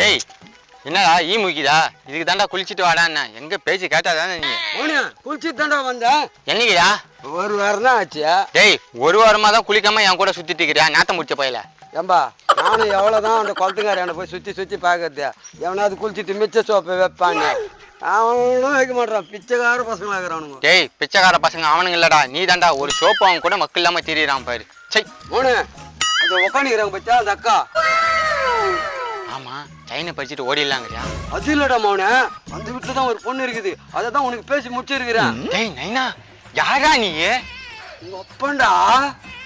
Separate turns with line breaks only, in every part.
டேய் என்னடா ஈ முக்கிதா? இதுக்கு தாண்டா குளிச்சுட்டு வாடான்னு எங்க பேச்சு கேட்டாதானே நீ?
குளிச்சுட்டு தாண்டா வந்த.
என்னைக்குடா?
ஒரு வாரம் தான் ஆச்சு.
டேய் ஒரு வாரமா தான் குளிக்காம என் கூட சுத்திட்டு இருக்கிறியா? நாத்தம் முடிச்ச போயில.
ஏம்பா நானும் எவ்வளவுதான் அந்த குளத்துக்கார போய் சுத்தி பாக்குறது. எவனாவது குளிச்சுட்டு மிச்ச சோப்பை வைப்பாங்க. அவனும் வைக்க மாட்டான். பிச்சைக்கார பசங்க ஆகிறானுங்க.
டேய் பிச்சைக்கார பசங்க அவனுங்க இல்லடா, நீ தாண்டா ஒரு சோப்பு அவன் கூட மக்கள் இல்லாம திரியிறான் பாரு. சை
மோனு அந்த உக்காணிக்கிறாங்க பச்சா அந்த அக்கா.
ஆமா சைனை படிச்சுட்டு ஓடிடலாங்கிறியா?
அது இல்லடா மோனு, அந்த வீட்டுல தான் ஒரு பொண்ணு இருக்குது. அதான் உனக்கு பேசி முடிச்சிருக்கிறேன்.
டேய் நைனா யாரா நீ?
உங்க அப்பன்டா.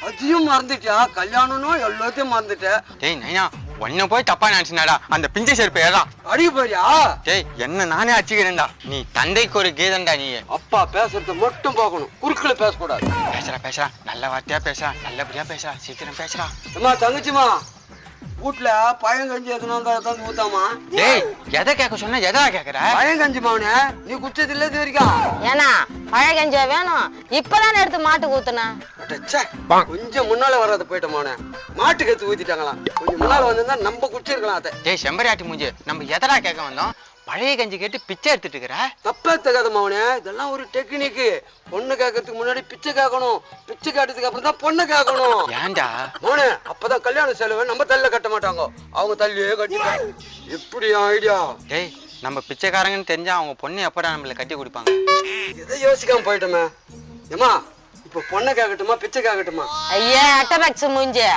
அதையும் மறந்துட்டியா? கல்யாணம்னும் எல்லாத்தையும் மறந்துட்ட.
டேய் நைனா உன்ன போய் தப்பா நினைச்சுனாடா. அந்த பிஞ்சை செருப்பு ஏறான்
அடிக்க போறியா?
டேய் என்ன நானே அடிச்சுக்கிறேன்டா. நீ தந்தைக்கு ஒரு கீதன்டா. நீ
அப்பா பேசுறத மட்டும் பார்க்கணும், குறுக்களை பேசக்கூடாது.
பேசுறா நல்ல வார்த்தையா பேசுறா, நல்லபடியா பேசுறா, சீக்கிரம் பேசுறா.
அம்மா தங்கச்சிமா வீட்டுல பயங்கஞ்சி எதுனா தான் ஊத்தாமா.
டேய் எதை கேட்க சொன்ன? எதா கேக்குற?
பயங்கஞ்சி மாவனே நீ குச்சது இல்ல இது வரைக்கும்.
ஏன்னா பழகஞ்சா வேணும். இப்பதான் எடுத்து மாட்டுக்கு ஊத்துனா.
கொஞ்சம் முன்னால வர்றத போயிட்ட மாவனே. மாட்டுக்கு எடுத்து ஊத்திட்டாங்களாம். கொஞ்சம் முன்னால வந்திருந்தா நம்ம குச்சிருக்கலாம். அதை
டேய் செம்பரியாட்டி மூஞ்சி, நம்ம எதடா கேட்க வந்தோம்? பழைய கஞ்சி கேட்டு பிச்சை எடுத்துட்டு இருக்கிற.
தப்பா தகாத மாவனே, இதெல்லாம் ஒரு டெக்னிக்கு. பொண்ணு கேட்கறதுக்கு முன்னாடி பிச்சை கேட்கணும், பிச்சை கேட்டதுக்கு அப்புறம் தான் பொண்ணு கேட்கணும்.
ஏன்டா?
மோனே அப்பதான் கல்யாண செலவு நம்ம தள்ள கட்ட மாட்டாங்க, அவங்க தள்ளியே கட்டிப்பாங்க. எப்படி ஐடியா?
டேய் நம்ம பிச்சைக்காரங்கன்னு தெரிஞ்சா அவங்க பொண்ணு எப்படா நம்மள கட்டி கொடுப்பாங்க?
எதை யோசிக்காம போயிட்டோமே. ஏமா இப்ப பொண்ணை கேட்கட்டுமா பிச்சை கேட்கட்டுமா?
ஐயா அட்டபாக்ஸ் மூஞ்சி,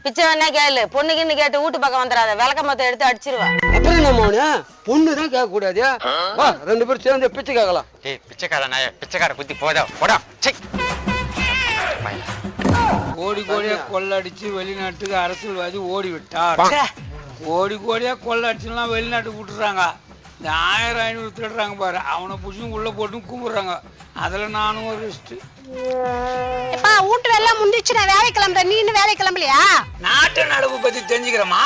பிச்சை வேணா கேளு. பொண்ணுக்குன்னு கேட்டு வீட்டு பக்கம் வந்துடாத, விளக்க மொத்தம் எடுத்து அடிச்சிருவா.
அப்புறம் என்ன மோனே, பொண்ணுதான் கேட்க கூடாது. வா ரெண்டு பேரும் சேர்ந்து பிச்சை கேட்கலாம்.
டேய் பிச்சைக்கார நாய, பிச்சைக்கார புத்தி போதா போடா. சை
கோடி கோடியா கொள்ளடிச்சு வெளிநாட்டுக்கு அரசியல்வாதி ஓடி விட்டார். கோடி கோடியா கொள்ளடிச்சுலாம் வெளிநாட்டுக்கு விட்டுறாங்க. இந்த 1000-500 திருடுறாங்க பாரு, அவனை புடிச்சும் உள்ள போட்டு கும்பிடுறாங்க. அதுல நானும் ஒரு லிஸ்ட்.
வீட்டு வேலை முடிஞ்சிச்சு, நான் வேலை கிளம்புறேன். நீ இன்னும் வேலை கிளம்பலையா?
நாட்டு நடப்பு பத்தி தெரிஞ்சுக்கிறமா?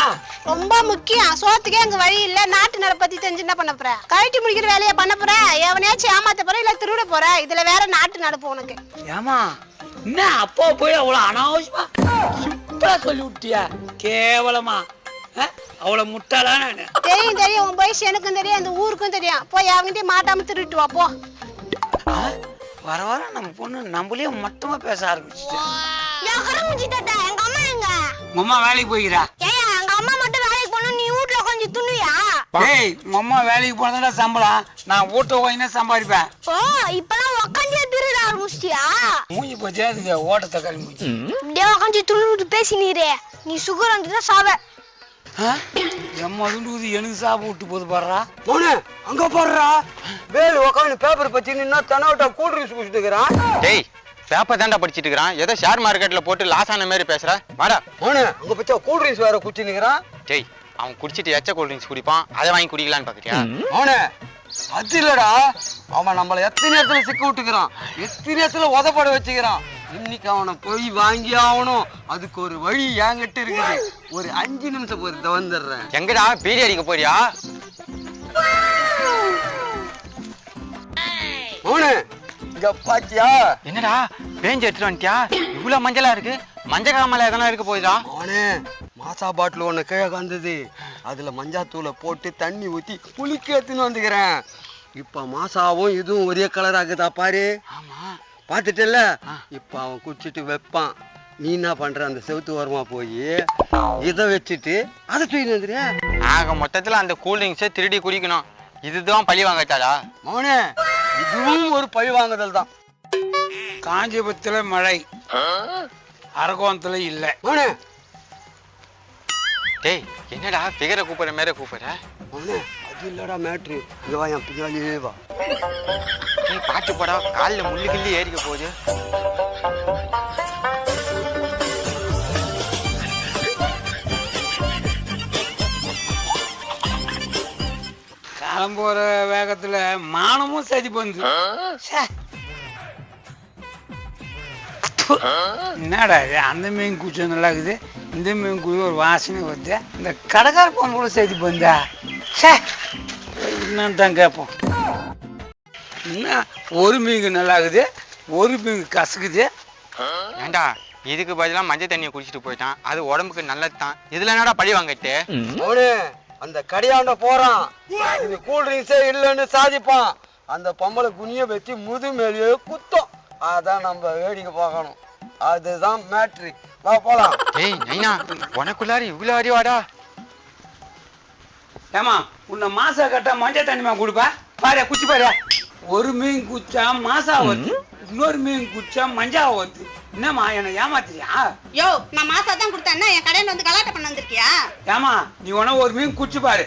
ரொம்ப முக்கியம். சோத்துக்கே அங்க வழி இல்ல. நாட்டு நடப்பு பத்தி தெரிஞ்சு என்ன பண்ண போற? கழட்டி முடிக்கிற வேலையை பண்ண போற? எவனையாச்சும் ஏமாத்த போற இல்ல திருட போற? இதுல வேற நாட்டு நடப்பு உனக்கு.
ஏமா என்ன அப்பா போய் அவ்வளவு அனாவசியமா சிம்பிளா சொல்லி விட்டியா? கேவலமா அவ்வளவு முட்டாளா? நானு
தெரியும் தெரியும், உன் வயசு எனக்கும் தெரியும், அந்த ஊருக்கும் தெரியும். போய் அவங்கிட்டே மாட்டாம திருட்டு வா போ.
வர வர நம்ம பொண்ணு நம்மளே மொத்தமா பேச ஆரம்பிச்சுட்டேன்.
எங்க அம்மா எங்க?
உங்க அம்மா வேலைக்கு போய்க்கிறா.
எங்க அம்மா மட்டும் வேலைக்கு போகணும், நீ வீட்டுல கொஞ்சம் துணுவியா?
டேய் உங்க அம்மா வேலைக்கு போனதா சம்பளம், நான் வீட்டை வாங்கினா சம்பாதிப்பேன்.
ஓ இப்பெல்லாம் உக்காந்தே திருட ஆரம்பிச்சிட்டியா?
மூஞ்சி பத்தியா இதுக்கு ஓட்டத்தை கறி மூஞ்சி.
இப்படியே உக்காந்து துணு பேசினீரே, நீ சுகர் வந்துதான் சாவ.
எம்மா துண்டு எனக்கு சாப்பிட்டு விட்டு போது பாடுறா.
மோனே அங்க பாடுறா, வேலு உக்காந்து பேப்பர் பத்தி நின்னா தனவட்டா கூல் ட்ரிங்க்ஸ் குடிச்சிட்டு இருக்கிறான்.
டேய் பேப்பர் தாண்டா படிச்சிட்டு இருக்கிறான். ஏதோ ஷேர் மார்க்கெட்ல போட்டு லாஸ் ஆன மாதிரி பேசுற. வாடா.
மோனே அங்க பச்சா கூல் ட்ரிங்க்ஸ் வேற குடிச்சு நிக்கிறான்.
டேய் அவன் குடிச்சிட்டு எச்ச கூல் ட்ரிங்க்ஸ் குடிப்பான், அதை வாங்கி குடிக்கலான்னு பாக்குறியா?
மோனே அது இல்லடா, அவன் நம்மள எத்தனை இடத்துல சிக்க விட்டுக்கிறான், எத்தனை இடத்துல உதப்பட வச்சுக்கிறான். இன்னைக்கு அவனை போய் வாங்கி ஆகணும். அதுக்கு ஒரு வழி என்கிட்ட இருக்குது. ஒரு 5 நிமிஷம் பொறுத்த வந்துடுறேன்.
எங்கடா பீடி அடிக்க போறியா?
மோனே இங்க பாத்தியா?
என்னடா பேஞ்சு எடுத்துட்டு வந்துட்டியா? இவ்வளவு மஞ்சளா இருக்கு. மஞ்சள் காமல எதனா இருக்க போகுதா?
மோனே மாசா பாட்டில் ஒண்ணு கீழே வந்தது, அதுல மஞ்சாத்தூளை போட்டு தண்ணி ஊத்தி புளிக்க எடுத்துன்னு வந்துக்கிறேன். இப்ப மாசாவும் இதுவும் ஒரே கலர் ஆகுதா பாரு.
ஆமா
பாத்துட்டல. இப்ப அவன் குடிச்சிட்டு வைப்பான். நீ என்ன பண்ற, அந்த செவுத்து ஓரமா போய் இதை வச்சுட்டு அதை தூக்கி வந்துறியா?
ஆக மொத்தத்துல அந்த கூல் ட்ரிங்க்ஸை திருடி குடிக்கணும். இதுதான் பழி வாங்கட்டாடா.
மோனே இதுவும் ஒரு பழி வாங்குதல் தான்.
காஞ்சிபுரத்துல மழை, அரகோணத்துல இல்ல.
மோனே
டேய் என்னடா பிகரை கூப்பிடுற மேல கூப்பிடுற?
மோனே அது இல்லடா மேட்ரு. இங்க வா, என் பின்னாடியே வா.
நீ பாட்டு போடா, காலில் முள்ளு கிள்ளி ஏறிக்க போகுது.
காலம் போற வேகத்துல மானமும் சதி வந்து. என்னடா இது, அந்த மீன் குச்சி நல்லா இருக்குது, இந்த மீன் குழி ஒரு வாசனை வருது. இந்த கடைக்கார பொண்ணு கூட சதி பந்தா என்னன்னு தான் கேட்போம். என்ன ஒரு மீன் நல்லா இருக்குது, ஒரு மீன் கசக்குது.
ஏண்டா இதுக்கு பதிலா மஞ்சள் தண்ணியை குடிச்சிட்டு போயிட்டான், அது உடம்புக்கு நல்லது தான். இதுல என்னடா பழி வாங்கிட்டு?
மோனே அந்த கடையாண்ட போறான். இது கூல் ட்ரிங்க்ஸே இல்லைன்னு சாதிப்பான். அந்த பொம்பளை குனிய வச்சு முது மேலேயே குத்தம். அதான் நம்ம வேடிக்கை பார்க்கணும். அதுதான் மேட்ரி. வா போலாம்.
ஏய் நைனா உனக்குள்ளாரி இவ்வளோ அறிவாடா.
ஏமா உன்னை மாசா கட்டா மஞ்சள் தண்ணிமா கொடுப்பா. பாரு குச்சி பாரு. ஒரு மீன் குச்சா மாசா வந்து, இன்னொரு மீன் குச்சா மஞ்சா வந்து. என்னம்மா என்ன ஏமாத்திரியா?
யோ நான் மாசா தான் கொடுத்தேன்னா என் கடையில வந்து கலாட்டம் பண்ண வந்திருக்கியா?
ஏமா நீ உன ஒரு மீன் குச்சி பாரு.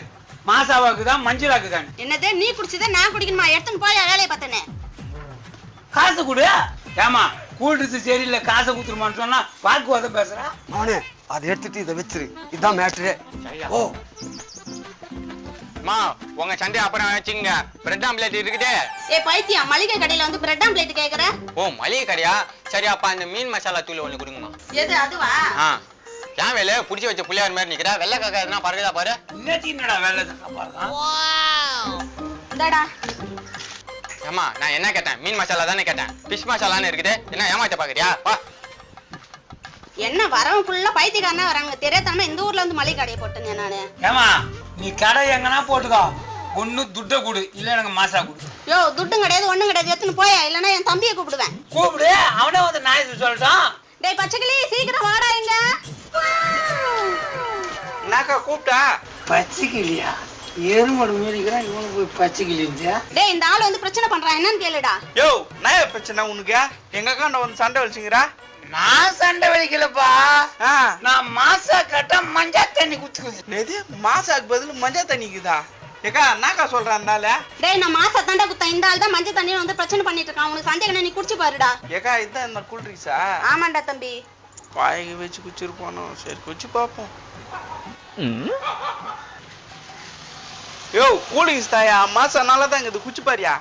மாசாவாக்குதான் மஞ்சளாக்குதான்.
என்னது நீ குடிச்சதை நான் குடிக்கணுமா? எடுத்துன்னு போய் வேலையை பார்த்தனே.
காசு கொடு. ஏமா கூடுறது சரியில்லை காசை குத்துருமான்னு சொன்னா வாக்குவாதம் பேசுறா.
அவனே அதை எடுத்துட்டு இதை வச்சிரு. இதுதான் மேட்ரு. ஓ
மா உங்க சண்டை அப்புறம் வச்சுங்க. பிரெட் ஆம்லேட் இருக்குது.
ஏய் பைத்தியம், மளிகை கடையில வந்து பிரெட் ஆம்லேட் கேக்குற?
ஓ மளிகை கடையா? சரி அப்ப அந்த மீன் மசாலா தூள் ஒண்ணு கொடுங்கம்மா.
எது அதுவா?
ஏன் வேலை புடிச்சு வச்ச புள்ளையார் மாதிரி நிக்கிற? வெள்ளை காக்கா எதுனா பறகுதா பாரு.
என்னடா வேலை பாருங்க.
இந்தாடா.
ஏமா நான் என்ன கேட்டேன்? மீன் மசாலா தானே கேட்டேன். ஃபிஷ் மசாலான்னு இருக்குது. என்ன ஏமாத்த பாக்குறியா? வா.
என்ன வரவன் ஃபுல்லா பைத்தியக்காரனா வராங்க. தெரியாதனமா இந்த ஊர்ல வந்து மளிகை கடையை போட்டேன் நானு.
ஏமா நீ கடை எங்கன்னா போட்டுக்கோ. ஒண்ணு துட்ட கொடு, இல்ல எனக்கு மாசா கொடு.
யோ துட்டும் கிடையாது ஒண்ணும் கிடையாது. எடுத்துன்னு போயா, இல்லன்னா என் தம்பியை கூப்பிடுவேன்.
கூப்பிடு, அவனே வந்து நாய் சொல்லட்டான்.
டேய் பச்சைக்கிளி சீக்கிரம் வாடா இங்க.
என்னக்கா கூப்பிட்டா?
பச்சைக்கிளியா? எருமடு மீறிக்கிறான் இவனுக்கு போய் பச்சைக்கிளியா?
டேய் இந்த ஆள் வந்து பிரச்சனை பண்றான், என்னன்னு கேளுடா.
யோ நான் பிரச்சனை உனக்கு? எங்க அக்கா வந்து சண்டை வச்சுக்கிறா?
நான் சண்டை வலிக்கலப்பா. நான் மாசா கட்ட மஞ்சா தண்ணி குத்துக்குது.
மாசாக்கு பதில் மஞ்சள் தண்ணிக்குதா? ஏக்கா என்னக்கா சொல்றான்னால?
டேய் நான் மாசா தாண்டா குத்தேன். இந்த ஆள் தான் மஞ்சள் தண்ணியை வந்து பிரச்சனை பண்ணிட்டு இருக்கான். உனக்கு சந்தேகம் நீ குடிச்சு பாருடா.
ஏக்கா இதுதான் இந்த கூல் ட்ரிங்க்ஸா?
ஆமாண்டா தம்பி.
வாய்க்கு வச்சு குச்சிருப்பானோ. சரி குச்சி பார்ப்போம். யோ கூல் ட்ரிங்க்ஸ் தாயா? மாசா நல்லா தான் இது குச்சி பாரியா?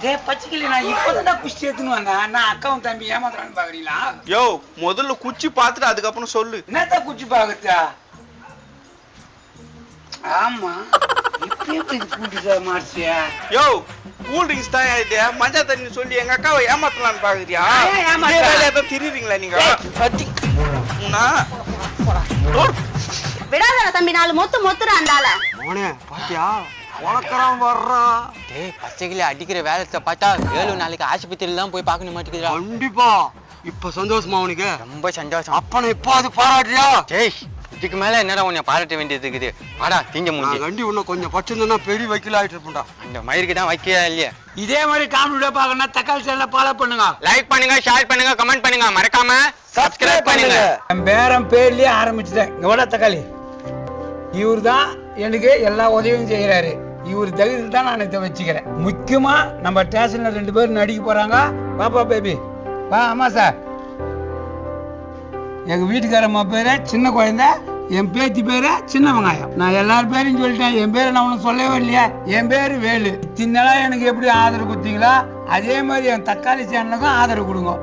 டேய் பச்சைக்கிளி நான் இப்பதான் குச்சி எடுத்துன்னு வந்தேன். நான் அக்காவும் தம்பி ஏமாத்துறான்னு பாக்குறீங்களா?
யோ முதல்ல குச்சி பார்த்துட்டு அதுக்கப்புறம் சொல்லு.
என்னத்த குச்சி பாக்குறா? ஆமா இப்ப கூட்டிட்டு மாறிச்சியா?
யோ கூல் ட்ரிங்க்ஸ் தாயா இது? மஞ்சள் தண்ணி சொல்லி எங்க அக்காவை ஏமாத்தலான்னு பாக்குறியா? திரிறீங்களா நீங்க?
விடாதடா தம்பி, நாலு மொத்துறா அந்தால.
அவனே பாத்தியா வளர்க்கறான் வர்றான்.
டேய் பச்சைக்கிளி அடிக்கிற வேலையை பார்த்தா 7 நாளைக்கு ஆஸ்பத்திரியில தான் போய் பார்க்கணும் மாட்டேங்குதுடா.
கண்டிப்பா. இப்ப சந்தோஷமா அவனுக்கு?
ரொம்ப சந்தோஷம்.
அப்பனை இப்ப அது பாராட்டியா?
டேய் இதுக்கு மேல என்னடா உன்னை பாராட்ட வேண்டியது இருக்குது? வாடா தீஞ்ச மூஞ்சி.
கண்டி இன்னும் கொஞ்சம் பச்சுன்னா பெரிய வைக்கல ஆயிட்டு இருப்பா.
அந்த மயிருக்கு தான் வைக்கவே இல்லையா?
இதே மாதிரி காமெடியா பார்க்கணும்னா தக்காளி சேனலை ஃபாலோ பண்ணுங்க.
லைக் பண்ணுங்க, ஷேர் பண்ணுங்க, கமெண்ட் பண்ணுங்க, மறக்காம சப்ஸ்கிரைப் பண்ணுங்க.
என் பேரன் பேர்லயே ஆரம்பிச்சுட்டேன். இங்க வாடா தக்காளி. இவர் தான் எனக்கு எல்லா உதவியும் செய்யறாரு. இவர் தகுதியில் தான் நான் இதை வச்சுக்கிறேன். முக்கியமா நம்ம ஸ்டேஷன்ல 2 பேரும் நடிக்க போறாங்க. பாப்பா பேபி வா. ஆமா சார், எங்க வீட்டுக்காரம்மா பேரு சின்ன குழந்தை, என் பேத்தி பேரு சின்ன வெங்காயம். நான் எல்லாரும் பேரையும் சொல்லிட்டேன். என் பேரை நான் உனக்கு சொல்லவே இல்லையா? என் பேரு வேலு. இத்தனை எனக்கு எப்படி ஆதரவு கொடுத்தீங்களா அதே மாதிரி என் தக்காளி சேனலுக்கும் ஆதரவு கொடுங்க.